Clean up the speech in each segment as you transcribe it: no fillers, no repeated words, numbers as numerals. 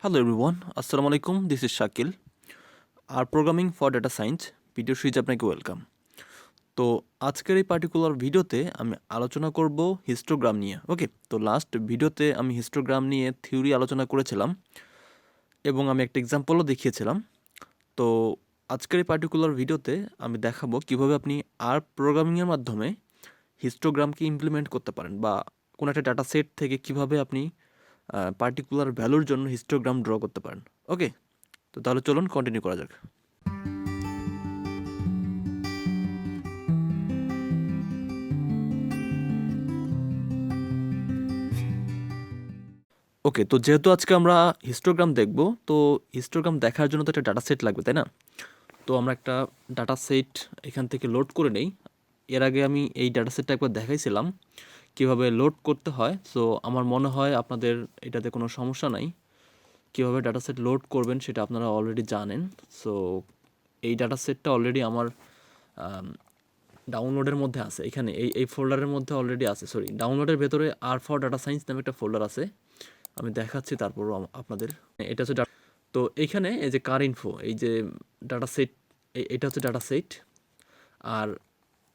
Hello everyone, Assalamu alaikum. This is Shakil. আর programming for data science video সিরিজে আপনাকে welcome. তো আজকের এই পার্টিকুলার ভিডিওতে আমি আলোচনা করব হিস্টোগ্রাম নিয়ে। ওকে, তো লাস্ট ভিডিওতে আমি হিস্টোগ্রাম নিয়ে থিওরি আলোচনা করেছিলাম এবং আমি একটা এক্সাম্পলও দেখিয়েছিলাম। তো আজকের এই পার্টিকুলার ভিডিওতে আমি দেখাবো কিভাবে আপনি আর প্রোগ্রামিংয়ের মাধ্যমে হিস্টোগ্রামকে ইমপ্লিমেন্ট করতে পারেন, বা কোনো একটা ডাটা সেট থেকে কিভাবে আপনি পার্টিকুলার ভ্যালুর জন্য হিস্টোগ্রাম ড্র করতে পারেন। ওকে, তো তাহলে চলুন কন্টিনিউ করা যাক। ওকে, তো যেহেতু আজকে আমরা হিস্টোগ্রাম দেখব, তো হিস্টোগ্রাম দেখার জন্য তো একটা ডাটা সেট লাগবে, তাই না? তো আমরা একটা ডাটা সেট এখান থেকে লোড করে নেই। এর আগে আমি এই ডাটা সেটটা একবার দেখাইছিলাম কীভাবে লোড করতে হয়। সো আমার মনে হয় আপনাদের এটাতে কোনো সমস্যা নাই। কীভাবে ডাটা সেট লোড করবেন সেটা আপনারা অলরেডি জানেন। সো এই ডাটা সেটটা অলরেডি আমার ডাউনলোডের মধ্যে আছে, এখানে এই ফোল্ডারের মধ্যে অলরেডি আছে। সরি, ডাউনলোডের ভেতরে আর ফর ডাটা সায়েন্স নামে একটা ফোল্ডার আছে, আমি দেখাচ্ছি তারপরও আপনাদের। এটা হচ্ছে তো এইখানে এই যে কার ইনফো, এই যে ডাটা সেট, এটা হচ্ছে ডাটা সেট, আর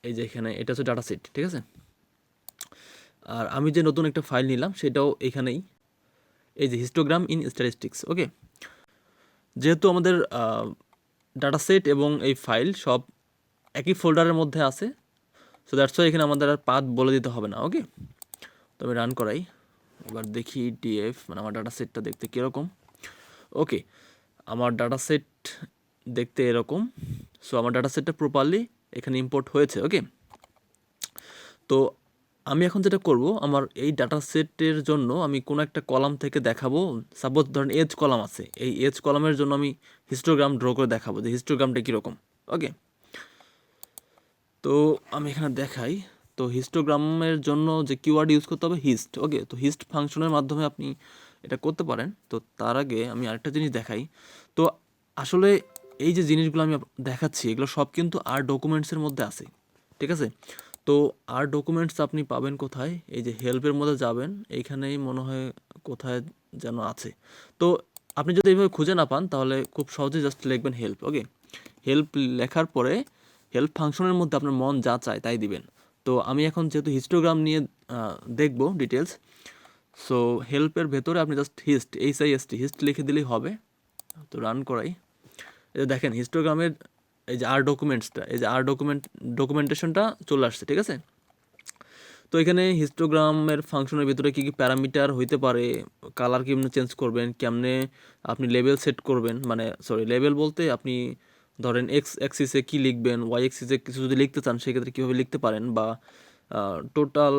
এই যে এখানে এটা হচ্ছে ডাটা সেট, ঠিক আছে? আর আমি যে নতুন একটা ফাইল নিলাম সেটাও এখানেই, এই যে হিস্টোগ্রাম ইন স্ট্যাটিস্টিক্স। ওকে, যেহেতু আমাদের ডাটা সেট এবং এই ফাইল সব একই ফোল্ডারের মধ্যে আছে, সো দ্যাটস ওয়াই এখানে আমাদের আর পাথ বলে দিতে হবে না। ওকে, তো আমি রান করাই, এবার দেখি ডিএফ মানে আমার ডাটা সেটটা দেখতে কীরকম। ওকে, আমার ডাটা সেট দেখতে এরকম। সো আমার ডাটা সেটটা প্রপারলি এখানে ইম্পোর্ট হয়েছে। ওকে, তো আমি এখন যেটা করব, আমার এই ডাটা সেটের জন্য আমি কোনো একটা কলাম থেকে দেখাবো। সাপোজ ধরেন এজ কলাম আছে, এই এজ কলামের জন্য আমি হিস্টোগ্রাম ড্র করে দেখাবো যে হিস্টোগ্রামটা কীরকম। ওকে, তো আমি এখানে দেখাই। তো হিস্টোগ্রামের জন্য যে কিওয়ার্ড ইউজ করতে হবে হিস্ট। ওকে, তো হিস্ট ফাংশনের মাধ্যমে আপনি এটা করতে পারেন। তো তার আগে আমি আরেকটা জিনিস দেখাই। তো আসলে এই যে জিনিসগুলো আমি দেখাচ্ছি এগুলো সব কিন্তু আর ডকুমেন্টসের মধ্যে আছে, ঠিক আছে? তো আর ডকুমেন্টস আপনি পাবেন কোথায়? এই যে হেল্পের মধ্যে যাবেন, এইখানেই মনে হয় কোথায় যেন আছে। তো আপনি যদি এইভাবে খুঁজে না পান তাহলে খুব সহজে জাস্ট লিখবেন হেল্প। ওকে, হেল্প লেখার পরে হেল্প ফাংশনের মধ্যে আপনার মন যা চায় তাই দিবেন। তো আমি এখন যেহেতু হিস্টোগ্রাম নিয়ে দেখব ডিটেলস, সো হেল্পের ভেতরে আপনি জাস্ট হিস্ট লিখে দিলেই হবে। তো রান করাই, এই যে দেখেন হিস্টোগ্রামের এই যে আর ডকুমেন্টসটা, এই যে আর ডকুমেন্টেশনটা চলে আসছে, ঠিক আছে? তো এখানে হিস্টোগ্রামের ফাংশনের ভিতরে কী কী প্যারামিটার হইতে পারে, কালার কেমনে চেঞ্জ করবেন, কেমনে আপনি লেভেল সেট করবেন, মানে সরি লেভেল বলতে আপনি ধরেন এক্স অ্যাক্সিসে কী লিখবেন, ওয়াই অ্যাক্সিসে কিছু যদি লিখতে চান সেক্ষেত্রে কীভাবে লিখতে পারেন, বা টোটাল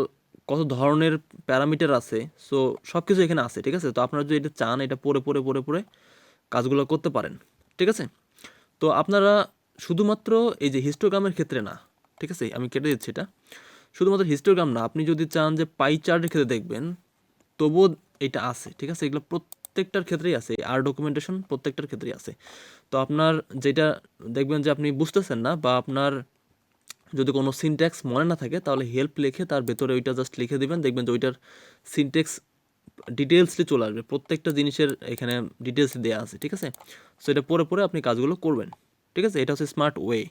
কত ধরনের প্যারামিটার আছে। সো সব কিছু এখানে আছে, ঠিক আছে? তো আপনারা যদি এটা চান এটা পড়ে কাজগুলো করতে পারেন, ঠিক আছে? তো আপনারা শুধুমাত্র এই যে হিস্টোগ্রামের ক্ষেত্রে না, ঠিক আছে, আমি কেটে দিচ্ছি এটা, শুধুমাত্র হিস্টোগ্রাম না, আপনি যদি চান যে পাই চার্টের ক্ষেত্রে দেখবেন তবুও এটা আছে, ঠিক আছে? এগুলো প্রত্যেকটার ক্ষেত্রেই আছে, আর ডকুমেন্টেশন প্রত্যেকটার ক্ষেত্রেই আছে। তো আপনার যেটা দেখবেন যে আপনি বুঝতেছেন না, বা আপনার যদি কোনো সিনট্যাক্স মনে না থাকে তাহলে হেল্প লিখে তার ভেতরে ওইটা জাস্ট লিখে দিবেন, দেখবেন যে ওইটার সিনট্যাক্স ডিটেলসলি চলে আসবে, প্রত্যেকটা জিনিসের এখানে ডিটেলস দেওয়া আছে, ঠিক আছে? সো এটা পরে আপনি কাজগুলো করবেন, ঠিক আছে? এটা হচ্ছে smart way.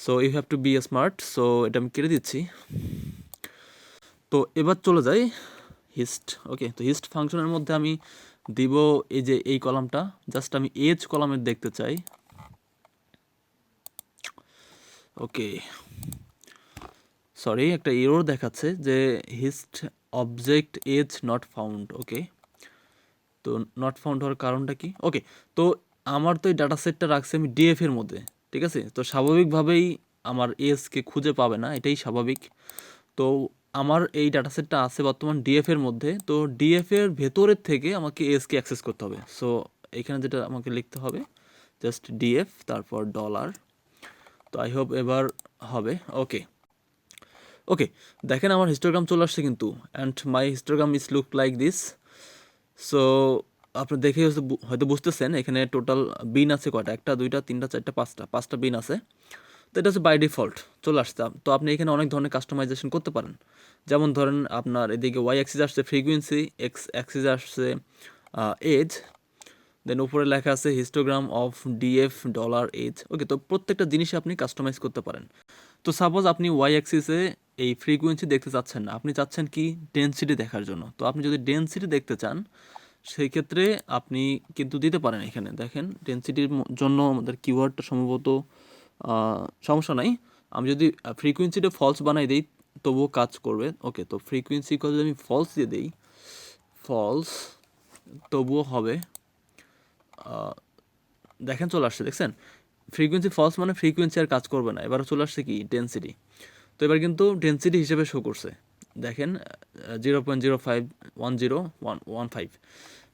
So you have to be a smart. So এটা আমি কেটে দিচ্ছি। তো এবার চলে যাই হিস্ট। ওকে, তো হিস্ট ফাংশনের মধ্যে আমি দিব এই যে এই কলামটা, জাস্ট আমি এজ কলামের দেখতে চাই। ওকে, সরি একটা এরর দেখাচ্ছে যে হিস্ট অবজেক্ট এজ নট ফাউন্ড। ওকে, তো নট ফাউন্ড হওয়ার কারণটা কি? ওকে, তো আমার তো এই ডাটা সেটটা রাখছি আমি ডিএফ এর মধ্যে, ঠিক আছে? তো স্বাভাবিকভাবেই আমার এজকে খুঁজে পাবে না, এটাই স্বাভাবিক। তো আমার এই ডাটা সেটটা আছে বর্তমান ডিএফ এর মধ্যে, তো ডিএফ এর ভেতরের থেকে আমাকে এজকে অ্যাক্সেস করতে হবে। সো এখানে যেটা আমাকে লিখতে হবে জাস্ট ডিএফ তারপর ডলার। তো আই হোপ এবার হবে। ওকে, ওকে, দেখেন আমার হিস্টোগ্রাম চলে আসছে কিন্তু, and my histogram is look like this. So আপনি দেখে হয়তো বুঝতেছেন এখানে টোটাল বিন আছে কয়টা, একটা দুইটা তিনটা চারটা পাঁচটা বিন আছে। তো এটা হচ্ছে বাই ডিফল্ট চলে আসছে। তো আপনি এখানে অনেক ধরনের কাস্টমাইজেশন করতে পারেন, যেমন ধরেন আপনার এদিকে ওয়াই অ্যাক্সিস আসছে ফ্রিকুয়েন্সি, এক্স অ্যাক্সিস আসছে এজ, দেন উপরে লেখা আছে histogram of DF dollar H. Okay, তো প্রত্যেকটা জিনিসে আপনি কাস্টমাইজ করতে পারেন। তো সাপোজ আপনি ওয়াই অ্যাক্সিসে এই ফ্রিকোয়েন্সি দেখতে চাচ্ছেন না, আপনি চাচ্ছেন কি ডেনসিটি দেখার জন্য। তো আপনি যদি ডেনসিটি দেখতে চান সেই ক্ষেত্রে আপনি কিন্তু দিতে পারেন। এখানে দেখেন ডেনসিটির জন্য আমাদের কিওয়ার্ডটা সম্ভবত সমস্যা নাই। আমি যদি ফ্রিকোয়েন্সিটা ফলস বানাই দিই তবুও কাজ করবে। ওকে, তো ফ্রিকোয়েন্সি যদি আমি ফলস দিয়ে দিই, ফলস, তবুও হবে। দেখেন চলে আসছে, দেখছেন ফ্রিকোয়েন্সি ফলস মানে ফ্রিকোয়েন্সি আর কাজ করবে না। এবার চলে আসছে কি ডেনসিটি। তো এবার কিন্তু ডেনসিটি হিসেবে শো করছে, দেখেন 0.0510115,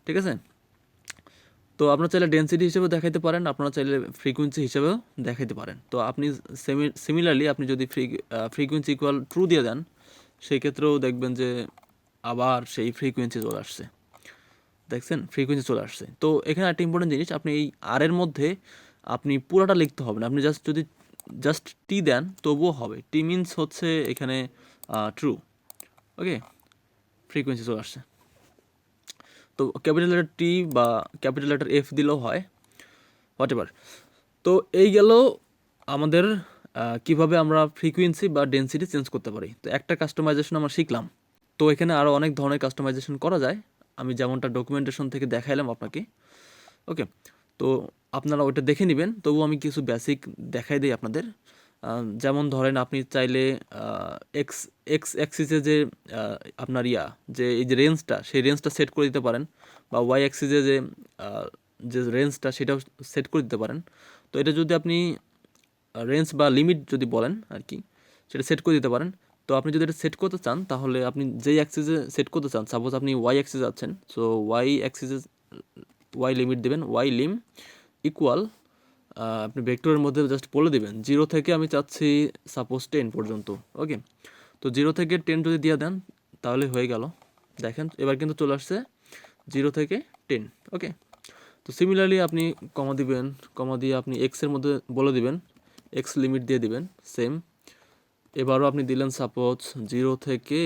ঠিক আছে। তো আপনারা চাইলে ডেনসিটি হিসেবে দেখাইতে পারেন, আপনারা চাইলে ফ্রিকোয়েন্সি হিসেবেও দেখাইতে পারেন। তো আপনি সিমিলারলি আপনি যদি ফ্রিকোয়েন্সি ইকুয়াল ট্রু দিয়ে দেন সেই ক্ষেত্রেও দেখবেন যে আবার সেই ফ্রিকোয়েন্সি চলে আসছে, দেখছেন ফ্রিকোয়েন্সি চলে আসছে। তো এখানে একটা ইম্পর্টেন্ট জিনিস, আপনি এই আর এর মধ্যে আপনি পুরোটা লিখতে হবে না, আপনি যদি জাস্ট টি দেন তবুও হবে। টি মিনস হচ্ছে এখানে ট্রু। ওকে, ফ্রিকোয়েন্সি চলে আসছে। তো ক্যাপিটাল লেটার টি বা ক্যাপিটাল লেটার এফ দিলেও হয়, হোয়াট এভার। তো এই গেল আমাদের কিভাবে আমরা ফ্রিকোয়েন্সি বা ডেনসিটি চেঞ্জ করতে পারি। তো একটা কাস্টমাইজেশন আমরা শিখলাম। তো এখানে আরও অনেক ধরনের কাস্টমাইজেশন করা যায়, আমি যেমনটা ডকুমেন্টেশন থেকে দেখাইলাম আপনাকে। ওকে, তো আপনারা ওইটা দেখে নেবেন, তবু আমি কিছু বেসিক দেখাই দিই আপনাদের। যেমন ধরেন আপনি চাইলে এক্স এক্স অ্যাক্সিসে যে আপনার যে এই যে রেঞ্জটা, সেই রেঞ্জটা সেট করে দিতে পারেন, বা ওয়াই অ্যাক্সিসে যে যে রেঞ্জটা সেটাও সেট করে দিতে পারেন। তো এটা যদি আপনি রেঞ্জ বা লিমিট যদি বলেন আর কি, সেটা সেট করে দিতে পারেন। তো আপনি যদি এটা সেট করতে চান তাহলে আপনি যেই অ্যাক্সিসে সেট করতে চান, সাপোজ আপনি ওয়াই অ্যাক্সিসে আছেন, সো ওয়াই অ্যাক্সিসে ওয়াই লিমিট দেবেন, ওয়াই লিম ইকুয়াল আপনি ভেক্টরের মধ্যে জাস্ট বলে দেবেন 0 থেকে আমি চাচ্ছি সাপোজ 10 পর্যন্ত। ওকে, তো 0 থেকে 10 যদি দিয়ে দেন তাহলে হয়ে গেল। দেখেন এবার কিন্তু চলে আসছে 0 থেকে 10। ওকে, তো সিমিলারলি আপনি কমা দিবেন, কমা দিয়ে আপনি এক্সের মধ্যে বলে দিবেন, এক্স লিমিট দিয়ে দিবেন সেম। এবারও আপনি দিলেন সাপোজ 0 থেকে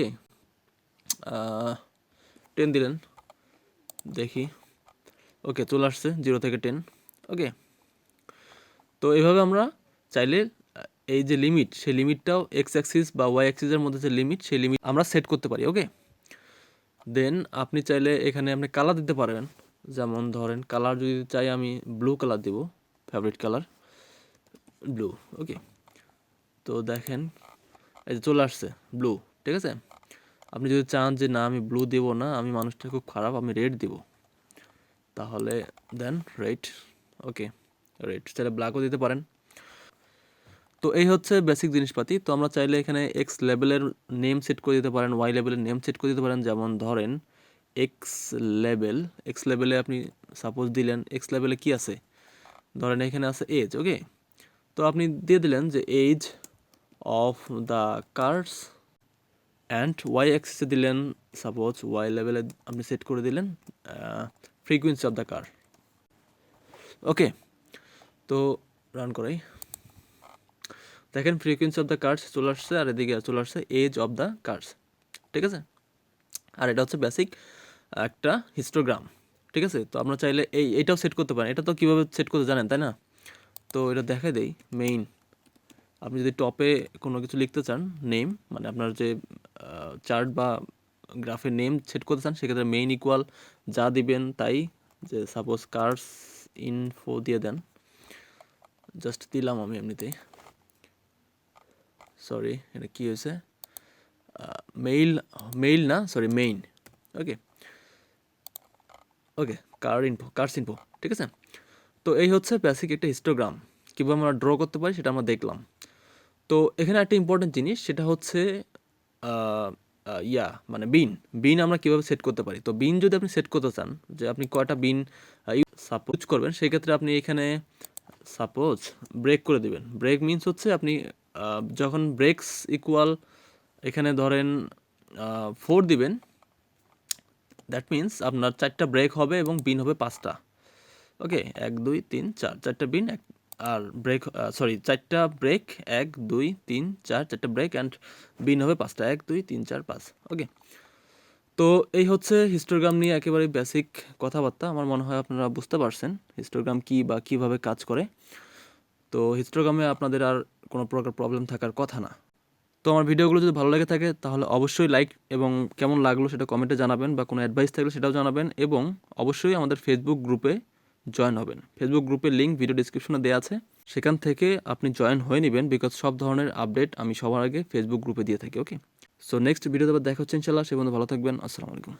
10 দিলেন, দেখি। ওকে, চলে আসছে 0 থেকে 10। ওকে, তো এইভাবে আমরা চাইলে এই যে লিমিট, সেই লিমিটটাও এক্স অ্যাক্সিস বা ওয়াই অ্যাক্সিসের মধ্যে যে লিমিট, সেই লিমিট আমরা সেট করতে পারি। ওকে, দেন আপনি চাইলে এখানে আপনি কালার দিতে পারবেন। যেমন ধরেন কালার যদি চাই আমি ব্লু কালার দিব, ফেভারিট কালার ব্লু। ওকে, তো দেখেন এই যে চলে আসছে ব্লু, ঠিক আছে। আপনি যদি চান যে না আমি ব্লু দেবো না, আমি মানুষটা খুব খারাপ, আমি রেড দিব, তাহলে দেন রেড। ওকে, রেড চাইলে ব্ল্যাকও দিতে পারেন। তো এই হচ্ছে বেসিক জিনিসপাতি। তো আমরা চাইলে এখানে এক্স লেভেলের নেম সেট করে দিতে পারেন, ওয়াই লেভেলের নেম সেট করে দিতে পারেন। যেমন ধরেন এক্স লেভেলে আপনি সাপোজ দিলেন, এক্স লেভেলে কি আছে, ধরেন এখানে আছে এজ। ওকে, তো আপনি দিয়ে দিলেন যে age of the cars, and Y অ্যাক্সিসে দিলেন সাপোজ ওয়াই লেভেলে আপনি সেট করে দিলেন frequency of the car. Okay, তো রান করাই, দেখেন ফ্রিকোয়েন্সি অফ দ্য কার্স চলে আসছে, আর এদিকে চলে আসছে এজ অফ দ্য কার্স, ঠিক আছে। আর এটা হচ্ছে বেসিক একটা হিস্টোগ্রাম, ঠিক আছে। তো আমরা চাইলে এইটাও সেট করতে পারেন। এটা তো কীভাবে সেট করতে জানেন তাই না? তো এটা দেখাই দেই। মেইন, আপনি যদি টপে কোনো কিছু লিখতে চান, নেম মানে আপনার যে চার্ট বা গ্রাফের নেম সেট করতে চান, সেক্ষেত্রে মেইন ইকুয়াল যা দিবেন তাই, যে সাপোজ কার্স ইনফো দিয়ে দেন, জাস্ট দিলাম আমি এমনিতেই। সরি, এটা কী হয়েছে, মেইল না, সরি মেইন। ওকে, ওকে, কার্স ইনফো, ঠিক আছে। তো এই হচ্ছে বেসিক একটা হিস্টোগ্রাম, কীভাবে আমরা ড্র করতে পারি সেটা আমরা দেখলাম। তো এখানে একটা ইম্পর্টেন্ট জিনিস, সেটা হচ্ছে মানে বিন আমরা কীভাবে সেট করতে পারি। তো বিন যদি আপনি সেট করতে চান যে আপনি কয়টা বিন সাপোজ করবেন, সেক্ষেত্রে আপনি এখানে সাপোজ ব্রেক করে দেবেন। ব্রেক মিনস হচ্ছে আপনি যখন ব্রেকস ইকুয়াল এখানে ধরেন 4 দিবেন, দ্যাট মিনস আপনার 4টা ব্রেক হবে এবং বিন হবে 5টা। ওকে, 1 2 3 4, 4টা বিন আর ব্রেক, 4টা ব্রেক, 1 2 3 4, 4টা ব্রেক অ্যান্ড বিন হবে 5টা, 1 2 3 4 5। ওকে, তো এই হচ্ছে হিস্টোগ্রাম নিয়ে একেবারে বেসিক কথাবার্তা। আমার মনে হয় আপনারা বুঝতে পারছেন হিস্টোগ্রাম কী বা কীভাবে কাজ করে। তো হিস্টোগ্রামে আপনাদের আর কোনো প্রকার প্রবলেম থাকার কথা না। তো আমার ভিডিওগুলো যদি ভালো লেগে থাকে তাহলে অবশ্যই লাইক এবং কেমন লাগলো সেটা কমেন্টে জানাবেন, বা কোনো অ্যাডভাইস থাকলে সেটাও জানাবেন, এবং অবশ্যই আমাদের ফেসবুক গ্রুপে জয়েন হবেন। ফেসবুক গ্রুপের লিঙ্ক ভিডিও ডিসক্রিপশনে দেওয়া আছে, সেখান থেকে আপনি জয়েন হয়ে নেবেন, বিকজ সব ধরনের আপডেট আমি সবার আগে ফেসবুক গ্রুপে দিয়ে থাকি। ওকে, সো নেক্সট ভিডিওতে আবার দেখা হচ্ছে ইনশাল্লাহ। সে পর্যন্ত ভালো থাকবেন। আসসালামু আলাইকুম।